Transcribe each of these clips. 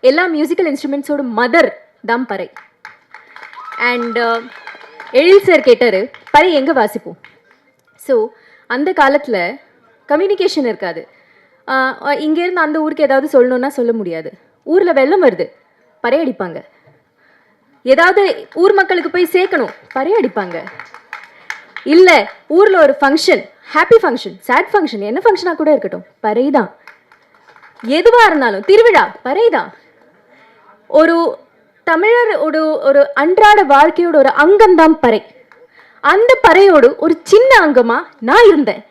எல்லா musical இன்ஸ்ட்ருமெண்ட்ஸோட mother தான் பறை. அண்ட் எழில் சார் கேட்டார் பறை எங்கே வாசிப்போம். ஸோ அந்த காலத்தில் கம்யூனிகேஷன் இருக்காது. இங்கேருந்து அந்த ஊருக்கு ஏதாவது சொல்லணுன்னா சொல்ல முடியாது. ஊரில் வெள்ளம் வருது, பறை அடிப்பாங்க. ஏதாவது ஊர் மக்களுக்கு போய் சேர்க்கணும், பறை அடிப்பாங்க. இல்லை ஊரில் ஒரு function, happy function, sad function, என்ன ஃபங்க்ஷனாக கூட இருக்கட்டும், பறை தான். எதுவாக இருந்தாலும் திருவிழா, பறை தான். ஒரு தமிழர் ஒரு அன்றாட வாழ்க்கையோட ஒரு அங்கம்தான் பறை. அந்த பறையோடு ஒரு சின்ன அங்கமா நான் இருந்தேன்.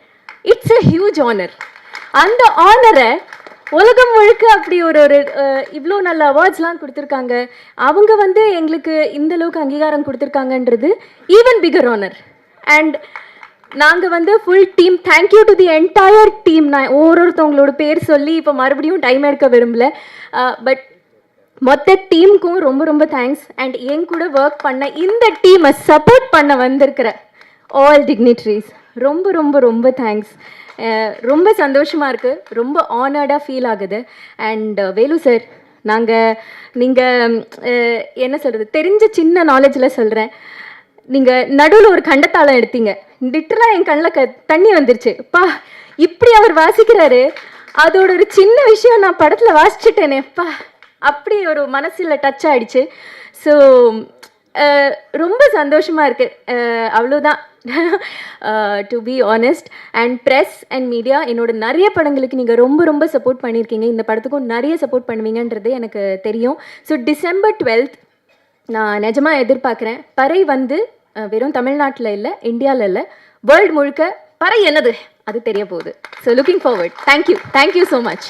It's a huge honour. அந்த ஆனரை உலகம் முழுக்க அப்படி ஒரு இவ்வளோ நல்ல அவார்ட்ஸ்லாம் கொடுத்துருக்காங்க. அவங்க எங்களுக்கு இந்த அளவுக்கு அங்கீகாரம் கொடுத்துருக்காங்கன்றது ஈவன் பிகர் ஆனர். அண்ட் நாங்கள் full team, thank you to the entire team. நான் ஒவ்வொருத்தவங்களோட பேர் சொல்லி இப்போ மறுபடியும் டைம் எடுக்க விரும்பல. பட் மொத்த டீமுக்கும் ரொம்ப ரொம்ப தேங்க்ஸ். அண்ட் என் கூட ஒர்க் பண்ண இந்த டீமை சப்போர்ட் பண்ண வந்திருக்கிற ஆல் டிக்னிட்ரிஸ் ரொம்ப ரொம்ப ரொம்ப தேங்க்ஸ். ரொம்ப சந்தோஷமாக இருக்குது, ரொம்ப ஆனர்டாக ஃபீல் ஆகுது. அண்ட் வேலு சார், நீங்கள் என்ன சொல்கிறது, தெரிஞ்ச சின்ன நாலேஜில் சொல்கிறேன். நீங்கள் நடுவில் ஒரு கண்டத்தாளம் எடுத்தீங்க, லிட்டரலாக என் கண்ணில் தண்ணி வந்துருச்சு. பா, இப்படி அவர் வாசிக்கிறாரு, அதோட ஒரு சின்ன விஷயம் நான் படத்தில் வாசிச்சுட்டேனே பா, அப்படி ஒரு மனசில் டச் ஆகிடுச்சு. ஸோ ரொம்ப சந்தோஷமாக இருக்குது. அவ்வளோதான். To be honest. And press and media என்னோட நிறைய படங்களுக்கு நீங்கள் ரொம்ப ரொம்ப சப்போர்ட் பண்ணியிருக்கீங்க. இந்த படத்துக்கும் நிறைய சப்போர்ட் பண்ணுவீங்கன்றது எனக்கு தெரியும். ஸோ டிசம்பர் 12 நான் நிஜமாக எதிர்பார்க்குறேன். பறை வெறும் தமிழ்நாட்டில் இல்லை, இந்தியாவில் இல்லை, வேர்ல்டு முழுக்க பறை என்னது அது தெரிய போகுது. So looking forward. Thank you so much.